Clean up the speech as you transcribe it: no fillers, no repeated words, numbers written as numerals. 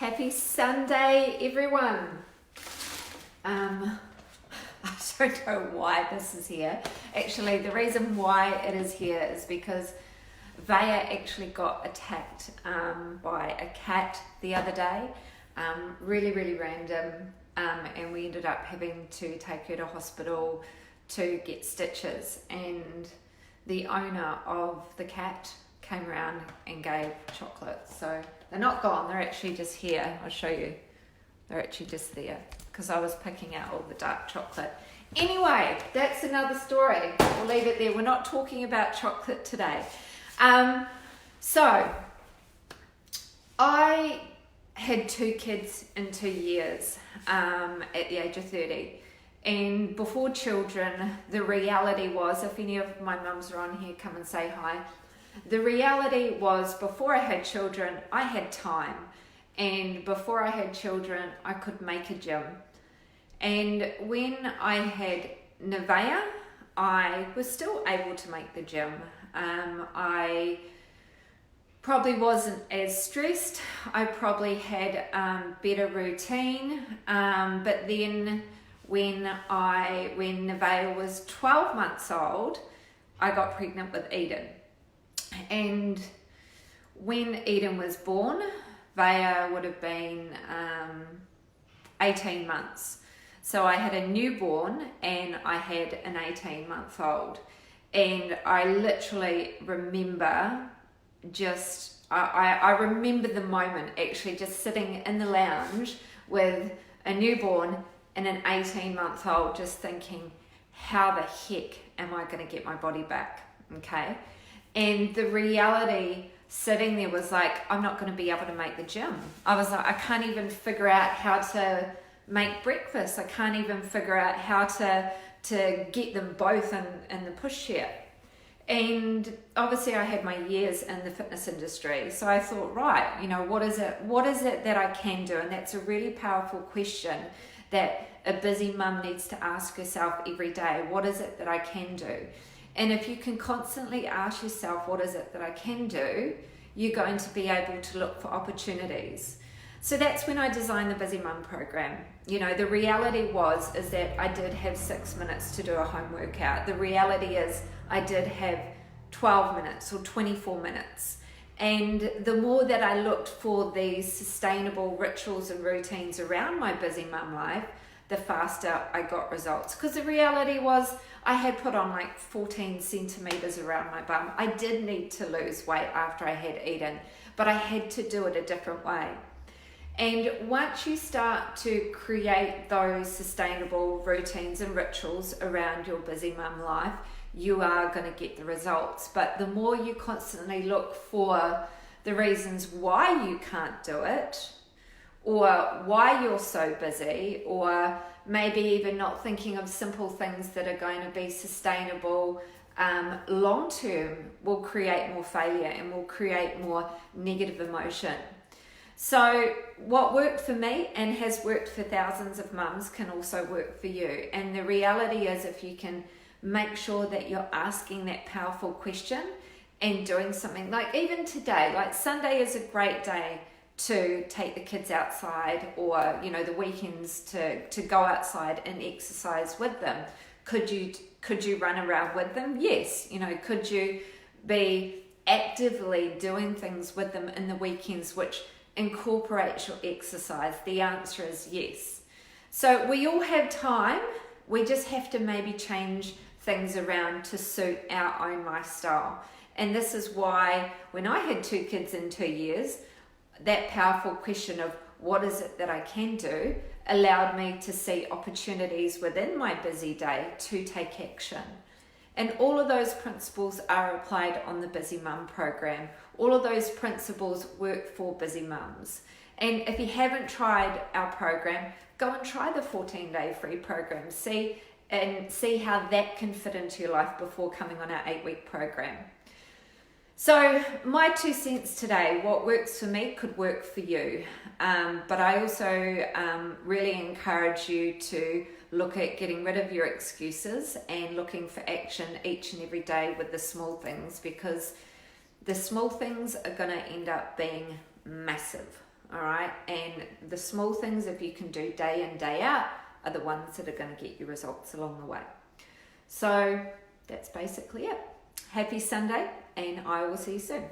Happy Sunday, everyone. I don't know why this is here. Actually, the reason why it is here is because Vaya actually got attacked by a cat the other day. Really random. And we ended up having to take her to hospital to get stitches. And the owner of the cat came around and gave chocolate. So they're not gone, they're actually just here. I'll show you. They're actually just there because I was picking out all the dark chocolate. Anyway, that's another story. We'll leave it there. We're not talking about chocolate today. So I had 2 kids in 2 years at the age of 30. And before children, the reality was, if any of my mums are on here, come and say hi. The reality was, before I had children, I had time. And before I had children, I could make a gym. And when I had Nevaeh, I was still able to make the gym. I probably wasn't as stressed. I probably had better routine. But then when Nevaeh was 12 months old, I got pregnant with Eden. And when Eden was born, Vaya would have been 18 months. So I had a newborn and I had an 18-month-old. And I literally remember I remember the moment actually just sitting in the lounge with a newborn and an 18-month-old just thinking, how the heck am I going to get my body back? Okay. And the reality sitting there was like, I'm not going to be able to make the gym. I was like, I can't even figure out how to make breakfast. I can't even figure out how to get them both in the pushchair. And obviously I had my years in the fitness industry. So I thought, right, what is it that I can do? And that's a really powerful question that a busy mum needs to ask herself every day. What is it that I can do? And if you can constantly ask yourself, what is it that I can do? You're going to be able to look for opportunities. So that's when I designed the Busy Mum program. The reality is that I did have 6 minutes to do a home workout. The reality is I did have 12 minutes or 24 minutes. And the more that I looked for these sustainable rituals and routines around my busy mum life, the faster I got results. Because the reality was I had put on like 14 centimeters around my bum. I did need to lose weight after I had Eden, but I had to do it a different way. And once you start to create those sustainable routines and rituals around your busy mum life, you are going to get the results. But the more you constantly look for the reasons why you can't do it, or why you're so busy, or maybe even not thinking of simple things that are going to be sustainable long term, will create more failure and will create more negative emotion. So what worked for me and has worked for thousands of mums can also work for you. And the reality is, if you can make sure that you're asking that powerful question and doing something, like even today, like Sunday is a great day to take the kids outside, or the weekends to go outside and exercise with them. Could you run around with them? Yes. Could you be actively doing things with them in the weekends which incorporates your exercise? The answer is yes. So we all have time. We just have to maybe change things around to suit our own lifestyle. And this is why when I had 2 kids in 2 years, that powerful question of what is it that I can do allowed me to see opportunities within my busy day to take action. And all of those principles are applied on the Busy Mum program. All of those principles work for busy mums. And if you haven't tried our program, go and try the 14-day free program. See how that can fit into your life before coming on our 8-week program. So my 2 cents today, what works for me could work for you. But I also really encourage you to look at getting rid of your excuses and looking for action each and every day with the small things, because the small things are going to end up being massive. all right? And the small things, if you can do day in, day out, are the ones that are going to get you results along the way. So that's basically it. Happy Sunday, and I will see you soon.